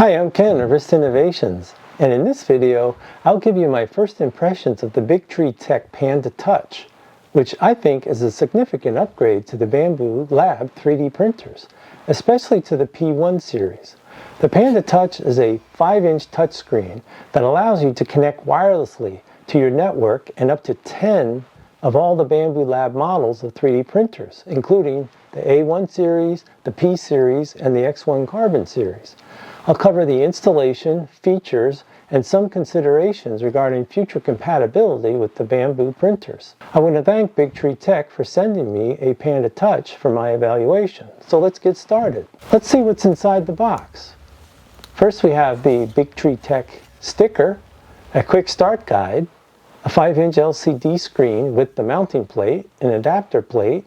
Hi, I'm Ken of Rist Innovations, and in this video I'll give you my first impressions of the BTT Panda Touch, which I think is a significant upgrade to the Bambulab 3D printers, especially to the P1 series. The Panda Touch is a 5-inch touchscreen that allows you to connect wirelessly to your network and up to 10 of all the Bambulab models of 3D printers, including the A1 series, the P series, and the X1 Carbon series. I'll cover the installation, features, and some considerations regarding future compatibility with the Bambu printers. I want to thank BTT for sending me a Panda Touch for my evaluation. So let's get started. Let's see what's inside the box. First we have the BTT sticker, a quick start guide, a 5-inch LCD screen with the mounting plate, an adapter plate,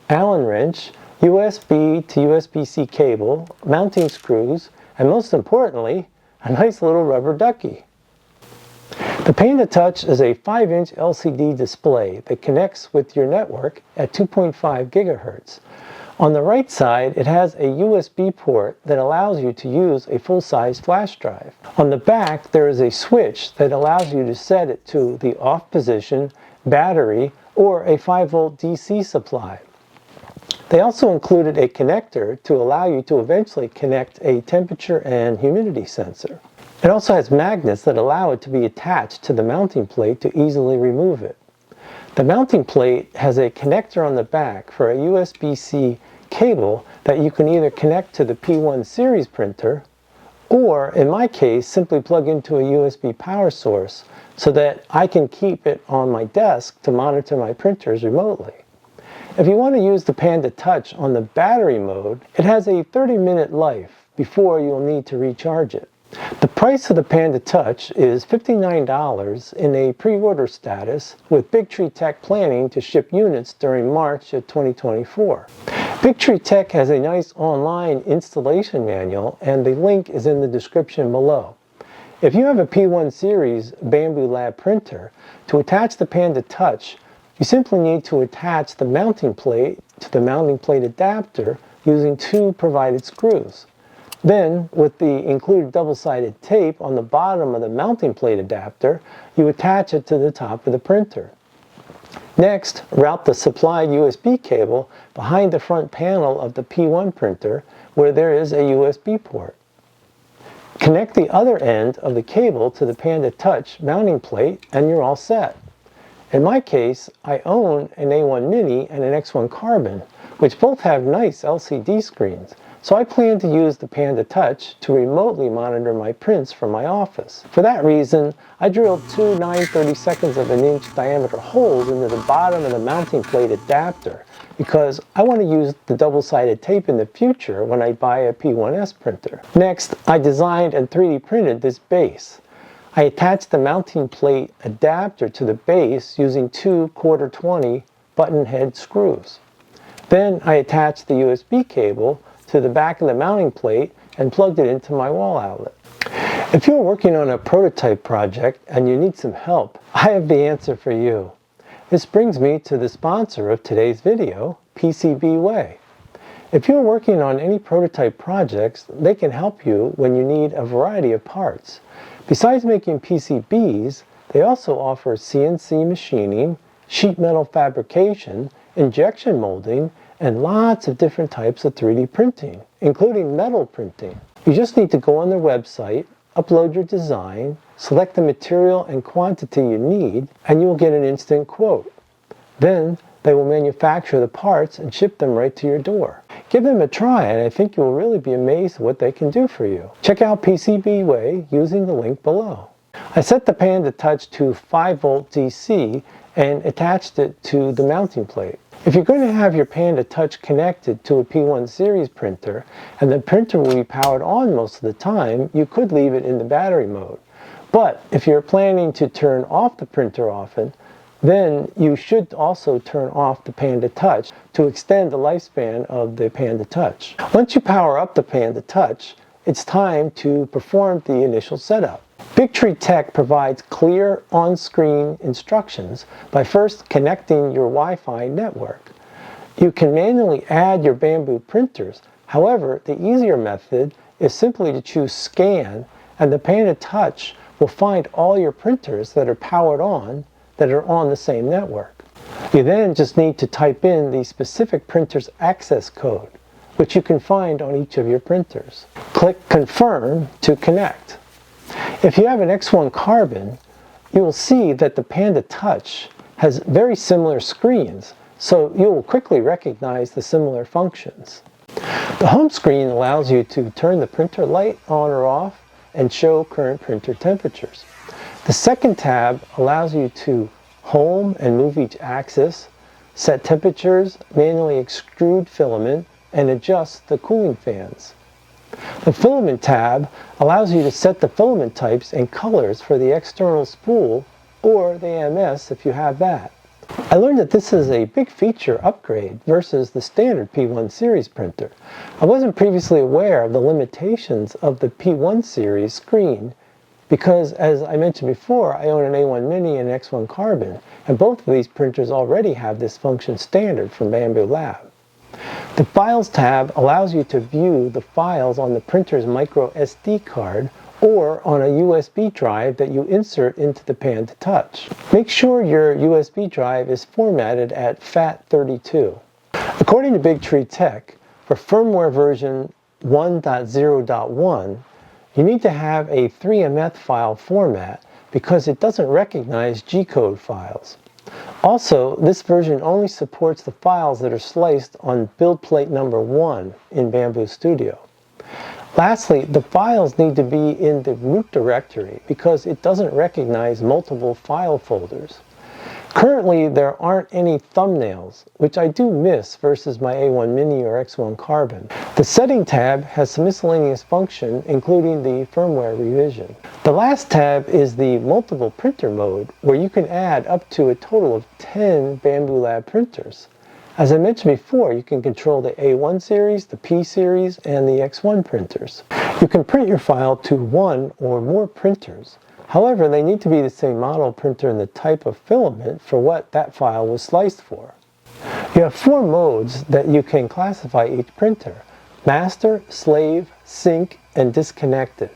Allen wrench, USB to USB-C cable, mounting screws, and most importantly, a nice little rubber ducky. The Panda Touch is a 5-inch LCD display that connects with your network at 2.5 gigahertz. On the right side, it has a USB port that allows you to use a full-size flash drive. On the back, there is a switch that allows you to set it to the off position, battery, or a 5-volt DC supply. They also included a connector to allow you to eventually connect a temperature and humidity sensor. It also has magnets that allow it to be attached to the mounting plate to easily remove it. The mounting plate has a connector on the back for a USB-C cable that you can either connect to the P1 series printer, or in my case, simply plug into a USB power source so that I can keep it on my desk to monitor my printers remotely. If you want to use the Panda Touch on the battery mode, it has a 30-minute life before you'll need to recharge it. The price of the Panda Touch is $59 in a pre-order status, with BTT planning to ship units during March of 2024. BTT has a nice online installation manual, and the link is in the description below. If you have a P1 series Bambulab printer, to attach the Panda Touch, you simply need to attach the mounting plate to the mounting plate adapter using 2 provided screws. Then, with the included double-sided tape on the bottom of the mounting plate adapter, you attach it to the top of the printer. Next, route the supplied USB cable behind the front panel of the P1 printer where there is a USB port. Connect the other end of the cable to the Panda Touch mounting plate and you're all set. In my case, I own an A1 Mini and an X1 Carbon, which both have nice LCD screens, so I plan to use the Panda Touch to remotely monitor my prints from my office. For that reason, I drilled 2 9/32 of an inch diameter holes into the bottom of the mounting plate adapter, because I want to use the double-sided tape in the future when I buy a P1S printer. Next, I designed and 3D printed this base. I attached the mounting plate adapter to the base using 2 1/4-20 button head screws. Then I attached the USB cable to the back of the mounting plate and plugged it into my wall outlet. If you're working on a prototype project and you need some help, I have the answer for you. This brings me to the sponsor of today's video, PCBWay. If you're working on any prototype projects, they can help you when you need a variety of parts. Besides making PCBs, they also offer CNC machining, sheet metal fabrication, injection molding, and lots of different types of 3D printing, including metal printing. You just need to go on their website, upload your design, select the material and quantity you need, and you will get an instant quote. Then they will manufacture the parts and ship them right to your door. Give them a try, and I think you will really be amazed at what they can do for you. Check out PCBWay using the link below. I set the Panda Touch to 5-volt DC and attached it to the mounting plate. If you're going to have your Panda Touch connected to a P1 series printer, and the printer will be powered on most of the time, you could leave it in the battery mode. But if you're planning to turn off the printer often, then you should also turn off the Panda Touch to extend the lifespan of the Panda Touch. Once you power up the Panda Touch, it's time to perform the initial setup. BTT provides clear on-screen instructions by first connecting your Wi-Fi network. You can manually add your Bambu printers. However, the easier method is simply to choose Scan, and the Panda Touch will find all your printers that are powered on that are on the same network. You then just need to type in the specific printer's access code, which you can find on each of your printers. Click Confirm to connect. If you have an X1 Carbon, you will see that the Panda Touch has very similar screens, so you will quickly recognize the similar functions. The home screen allows you to turn the printer light on or off and show current printer temperatures. The second tab allows you to home and move each axis, set temperatures, manually extrude filament, and adjust the cooling fans. The filament tab allows you to set the filament types and colors for the external spool or the AMS if you have that. I learned that this is a big feature upgrade versus the standard P1 series printer. I wasn't previously aware of the limitations of the P1 series screen because, as I mentioned before, I own an A1 Mini and X1 Carbon, and both of these printers already have this function standard from Bambulab. The Files tab allows you to view the files on the printer's micro SD card or on a USB drive that you insert into the Panda Touch. Make sure your USB drive is formatted at FAT32. According to Big Tree Tech, for firmware version 1.0.1, you need to have a 3MF file format because it doesn't recognize G-code files. Also, this version only supports the files that are sliced on build plate number 1 in Bambu Studio. Lastly, the files need to be in the root directory because it doesn't recognize multiple file folders. Currently, there aren't any thumbnails, which I do miss versus my A1 Mini or X1 Carbon. The Setting tab has some miscellaneous function, including the firmware revision. The last tab is the multiple printer mode, where you can add up to a total of 10 Bambulab printers. As I mentioned before, you can control the A1 series, the P series, and the X1 printers. You can print your file to one or more printers. However, they need to be the same model printer and the type of filament for what that file was sliced for. You have 4 modes that you can classify each printer: master, slave, sync, and disconnected.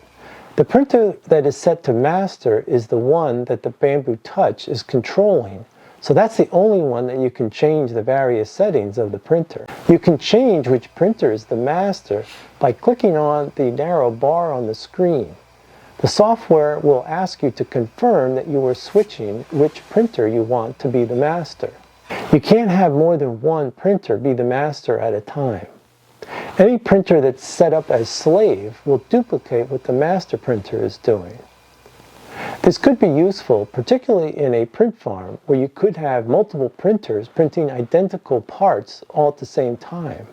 The printer that is set to master is the one that the Bambu Touch is controlling. So that's the only one that you can change the various settings of the printer. You can change which printer is the master by clicking on the narrow bar on the screen. The software will ask you to confirm that you are switching which printer you want to be the master. You can't have more than one printer be the master at a time. Any printer that's set up as slave will duplicate what the master printer is doing. This could be useful, particularly in a print farm where you could have multiple printers printing identical parts all at the same time.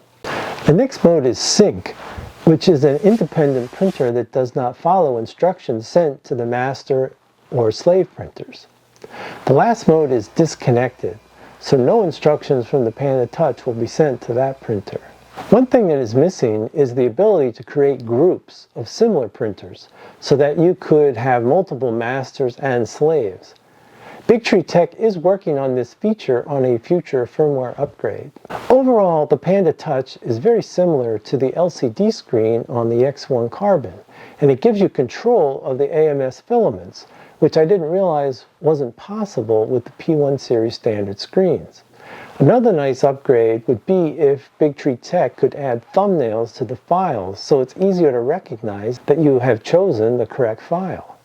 The next mode is sync, which is an independent printer that does not follow instructions sent to the master or slave printers. The last mode is disconnected, so no instructions from the Panda Touch will be sent to that printer. One thing that is missing is the ability to create groups of similar printers so that you could have multiple masters and slaves. Big Tree Tech is working on this feature on a future firmware upgrade. Overall, the Panda Touch is very similar to the LCD screen on the X1 Carbon, and it gives you control of the AMS filaments, which I didn't realize wasn't possible with the P1 series standard screens. Another nice upgrade would be if Big Tree Tech could add thumbnails to the files so it's easier to recognize that you have chosen the correct file.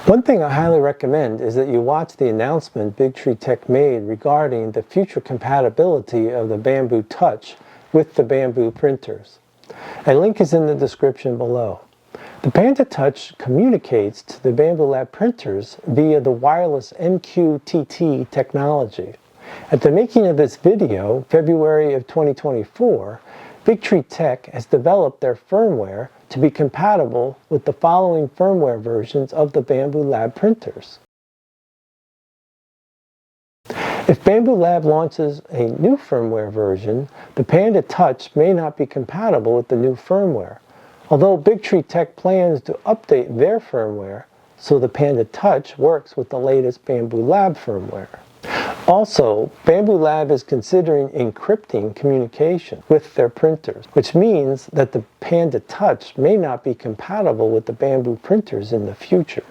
One thing I highly recommend is that you watch the announcement Big Tree Tech made regarding the future compatibility of the Bambu Touch with the Bambu printers. A link is in the description below. The Panda Touch communicates to the Bambulab printers via the wireless MQTT technology. At the making of this video, February of 2024, Big Tree Tech has developed their firmware to be compatible with the following firmware versions of the Bambulab printers. If Bambulab launches a new firmware version, the Panda Touch may not be compatible with the new firmware, although Big Tree Tech plans to update their firmware so the Panda Touch works with the latest Bambulab firmware. Also, Bambulab is considering encrypting communication with their printers, which means that the Panda Touch may not be compatible with the Bambu printers in the future.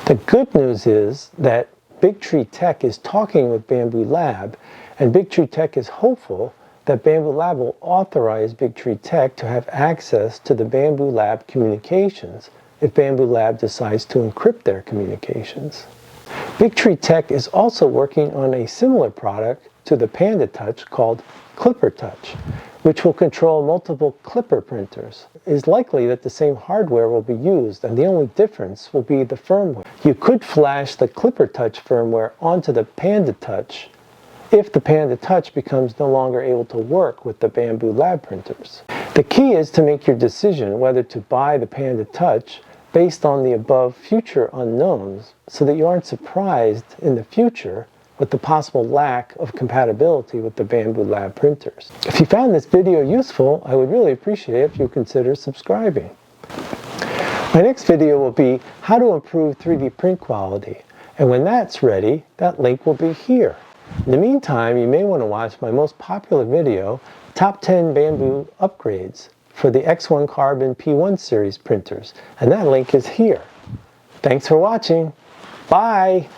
The good news is that Big Tree Tech is talking with Bambulab, and Big Tree Tech is hopeful that Bambulab will authorize Big Tree Tech to have access to the Bambulab communications if Bambulab decides to encrypt their communications. Big Tree Tech is also working on a similar product to the Panda Touch called Clipper Touch, which will control multiple Clipper printers. It is likely that the same hardware will be used, and the only difference will be the firmware. You could flash the Clipper Touch firmware onto the Panda Touch if the Panda Touch becomes no longer able to work with the Bambulab printers. The key is to make your decision whether to buy the Panda Touch based on the above future unknowns, so that you aren't surprised in the future with the possible lack of compatibility with the Bambulab printers. If you found this video useful, I would really appreciate it if you consider subscribing. My next video will be how to improve 3D print quality, and when that's ready, that link will be here. In the meantime, you may want to watch my most popular video, Top 10 Bambu Upgrades for the X1 Carbon P1 series printers, and that link is here. Thanks for watching. Bye!